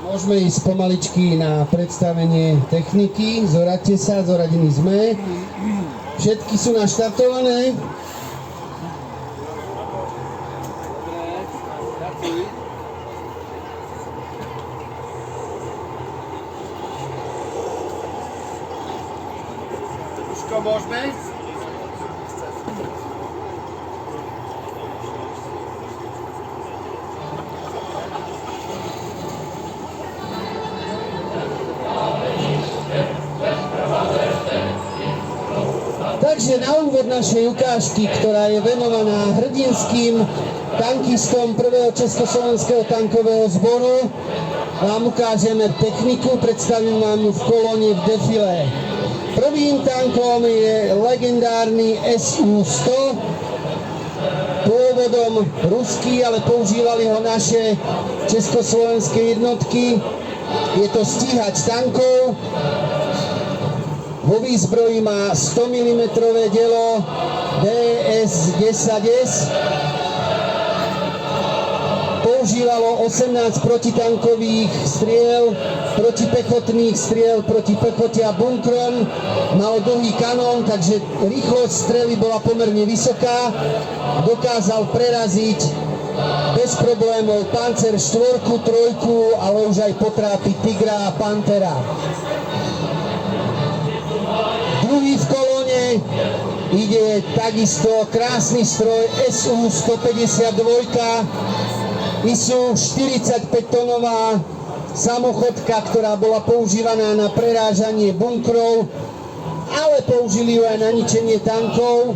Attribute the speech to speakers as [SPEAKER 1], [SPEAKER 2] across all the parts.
[SPEAKER 1] Môžeme ísť pomaličky na predstavenie techniky. Zoraďte sa, zoradení sme. Všetky sú naštartované. Uško, môžeme? Takže na úvod našej ukážky, ktorá je venovaná hrdinským tankistom 1. Československého tankového zboru, vám ukážeme techniku, predstavím vám ju v kolóne v defile. Prvým tankom je legendárny SU-100, pôvodom ruský, ale používali ho naše československé jednotky. Je to stíhač tankov. Vo výzbroji má 100 mm dielo DS-10S. Používalo 18 protitankových striel, protipechotných striel proti pechote a bunkrom. Mal dlhý kanón, takže rýchlosť strely bola pomerne vysoká. Dokázal preraziť bez problémov Panzer 4, 3, ale už aj potrápiť Tigra a Pantera. Druhý v kolóne ide takisto krásny stroj SU-152, ISU 45-tonová samochodka, ktorá bola používaná na prerážanie bunkrov, ale použili ju aj na ničenie tankov.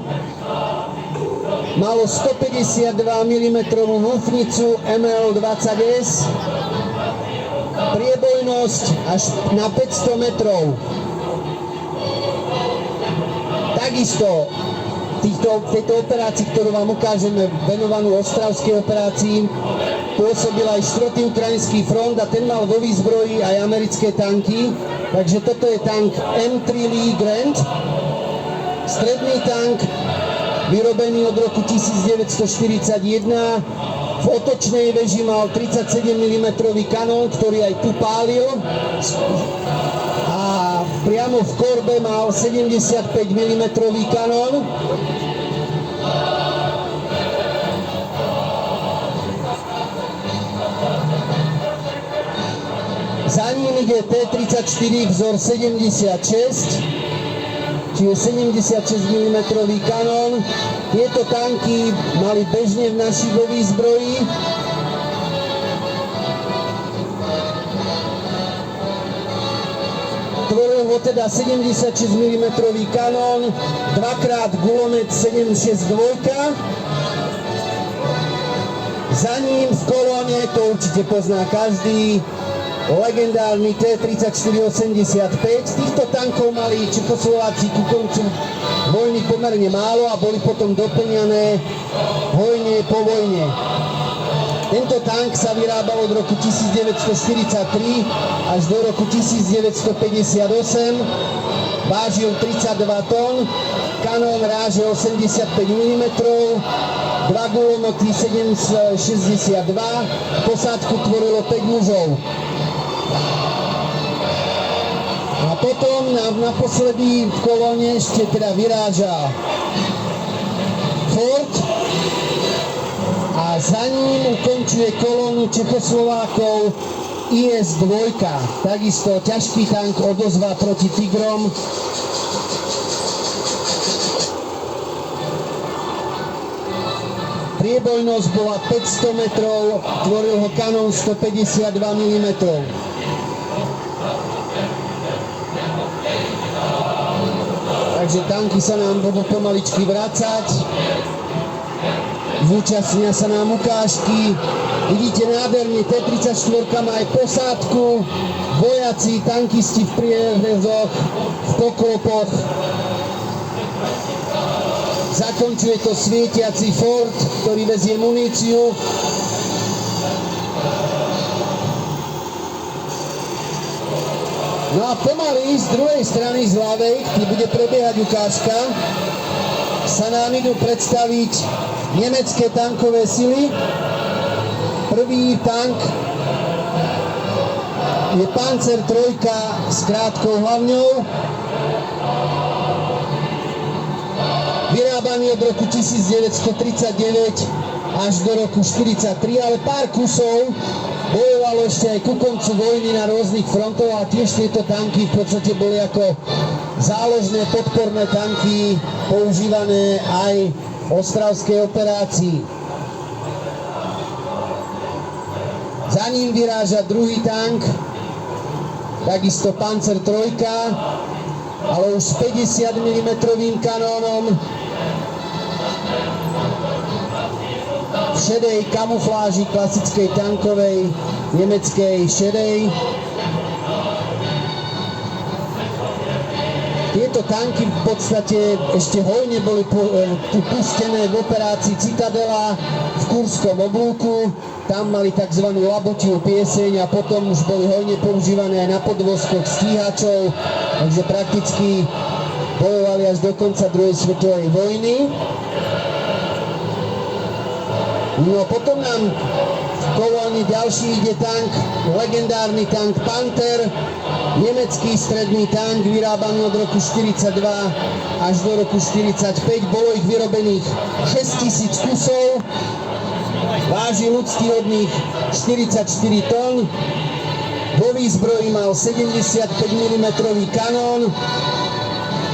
[SPEAKER 1] Malo 152 mm húfnicu ML-20S, priebojnosť až na 500 metrov. Takisto tejto operácii, ktorú vám ukážeme, venovanú ostravskej operácii, pôsobil aj 4. ukrajinský front a ten mal vo výzbroji aj americké tanky. Takže toto je tank M3 Lee Grant, stredný tank, vyrobený od roku 1941. V otočnej veži mal 37 mm kanón, ktorý aj tu pálil. A priamo v korbe mal 75 mm kanón. Za ním ide T-34 vzor 76, čiže 76 mm kanón. Tieto tanky mali bežne v našich vo výzbroji. Tvoril ho teda 76 mm kanón, dvakrát gulomet 762. Za ním v kolóne, to určite pozná každý, legendárny T-34-85. Týchto tankov mali Čechoslováci ku koncu vojny pomerne málo a boli potom doplňané hojne po vojne. Tento tank sa vyrábal od roku 1943 až do roku 1958. Vážil 32 tón, kanón ráže 85 mm, dva gulomoty 7,62, posádku tvorilo 5 mužov. A potom naposledy v kolóne ešte teda vyráža Ford a za ním ukončuje kolónu Čechoslovákov IS-2, takisto ťažký tank odozva proti Tigrom. Priebojnosť bola 500 metrov, tvoril ho kanón 152 mm. Takže tanky sa nám budú pomaličky vracať. Zúčastnia sa nám ukážky. Vidíte nádherne, T-34 má aj posádku, vojaci, tankisti v prierezoch, v poklopoch. Zakončuje to svietiaci Ford, ktorý vezie muníciu. No a pomaly z druhej strany, z ľavej, kde bude prebiehať ukážka, sa nám idú predstaviť nemecké tankové sily. Prvý tank je Panzer III s krátkou hlavňou. Vyrábaný od roku 1939 až do roku 1943, ale pár kusov bojovalo ešte aj ku koncu vojny na rôznych frontoch a tiež tieto tanky v podstate boli ako záložné podporné tanky používané aj v ostravskej operácii. Za ním vyráža druhý tank, takisto Panzer III, ale už s 50 mm kanónom. V šedej kamufláži klasickej tankovej nemeckej šedej. Tieto tanky v podstate ešte hojne boli pustené v operácii Citadela v Kurskom oblúku. Tam mali tzv. Labotiu pieseň a potom už boli hojne používané aj na podvozkoch stíhačov, takže prakticky bojovali až do konca druhej svetovej vojny. No potom nám v kolóne ďalší ide tank, legendárny tank Panther, nemecký stredný tank, vyrábaný od roku 1942 až do roku 1945. Bolo ich vyrobených 6000 kusov, váži úctyhodných 44 tón, vo výzbroji mal 75 mm kanón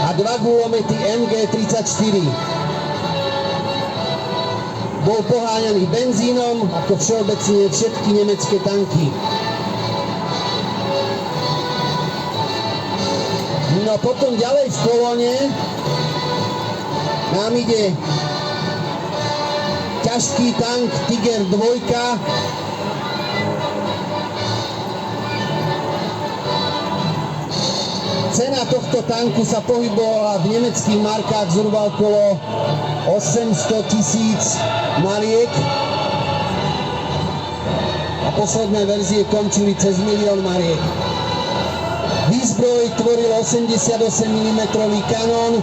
[SPEAKER 1] a dva gulomety MG34. Bol poháňaný benzínom, ako všeobecne všetky nemecké tanky. No potom ďalej v kolóne nám ide ťažký tank Tiger 2. Cena tohto tanku sa pohybovala v nemeckých markách zhruba okolo 800 000 mariek a posledné verzie končili cez 1 000 000 mariek. Výzbroj tvoril 88 mm kanón,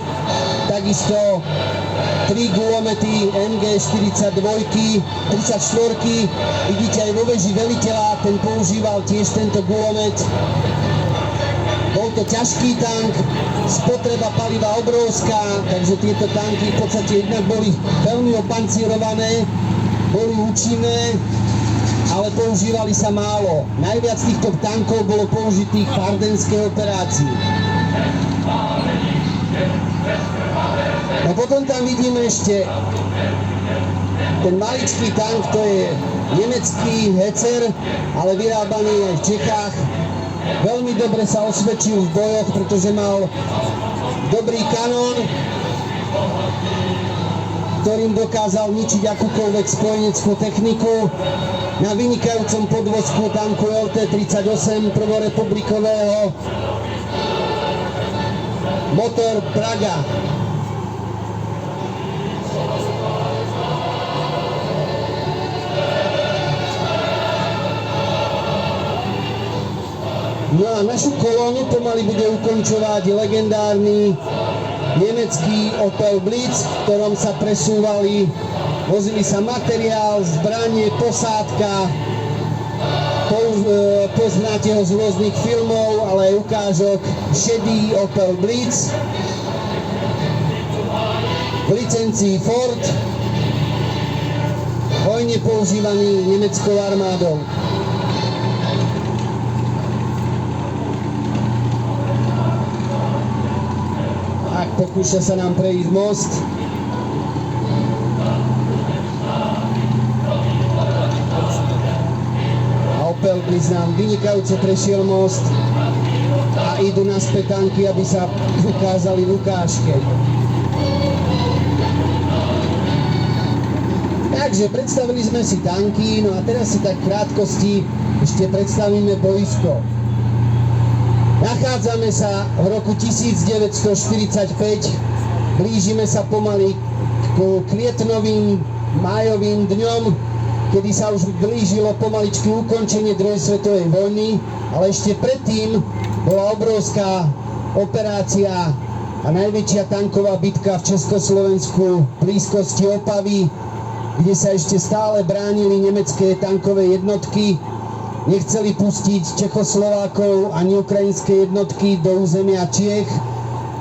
[SPEAKER 1] takisto 3 gulomety MG42, 34. Vidíte aj vo veži veliteľa, ten používal tiež tento gulomet. Bol to ťažký tank, spotreba paliva obrovská, takže tieto tanky v podstate jednak boli veľmi opancírované, boli účinné, ale používali sa málo. Najviac týchto tankov bolo použitých v ardenskej operácii. No potom tam vidíme ešte ten maličký tank, to je nemecký Hecer, ale vyrábaný aj v Čechách. Veľmi dobre sa osvedčil v bojoch, pretože mal dobrý kanón, ktorým dokázal ničiť akúkoľvek spojeneckú techniku. Na vynikajúcom podvozku tanku LT-38 prvorepublikového, motor Praga. No a našu kolónu pomaly bude ukončovať legendárny nemecký Opel Blitz, v ktorom sa presúvali, vozili sa materiál, zbranie, posádka. Poznáte ho z rôznych filmov, ale aj ukážok. Šedý Opel Blitz v licencii Ford, hojne používaný nemeckou armádou. Pokúša sa nám prejsť most. A Opel Blitz nám vynikajúco prešiel most a idú naspäť tanky, aby sa ukázali v ukážke. Takže predstavili sme si tanky, no a teraz si tak v krátkosti ešte predstavíme boisko. Nachádzame sa v roku 1945, blížime sa pomaly k kvietnovým májovým dňom, kedy sa už blížilo pomaličky ukončenie druhej svetovej vojny, ale ešte predtým bola obrovská operácia a najväčšia tanková bitka v Československu v blízkosti Opavy, kde sa ešte stále bránili nemecké tankové jednotky. nechceli pustiť Čechoslovákov ani ukrajinské jednotky do územia Čiech,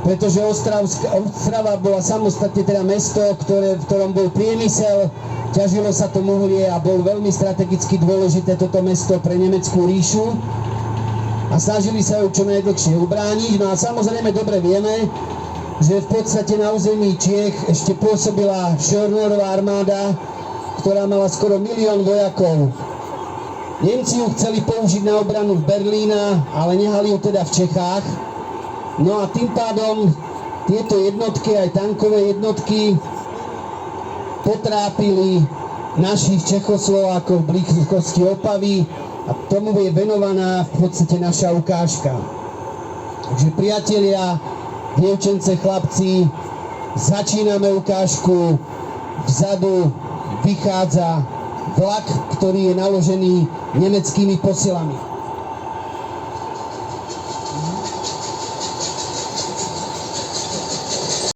[SPEAKER 1] pretože Ostrava bola samostatne teda mesto, v ktorom bol priemysel, ťažilo sa to uhlie a bol veľmi strategicky dôležité toto mesto pre nemeckú ríšu a snažili sa ju čo najdlhšie ubrániť. No a samozrejme dobre vieme, že v podstate na území Čiech ešte pôsobila Schörnerová armáda, ktorá mala skoro 1 000 000 vojakov. Nemci ju chceli použiť na obranu Berlína, ale nehali ju teda v Čechách. No a tým pádom tieto jednotky, aj tankové jednotky, potrápili našich Čechoslovákov v blízkosti Opavy a tomu je venovaná v podstate naša ukážka. Takže priatelia, dievčence, chlapci, začíname ukážku. Vzadu vychádza vlak, ktorý je naložený nemeckými posilami.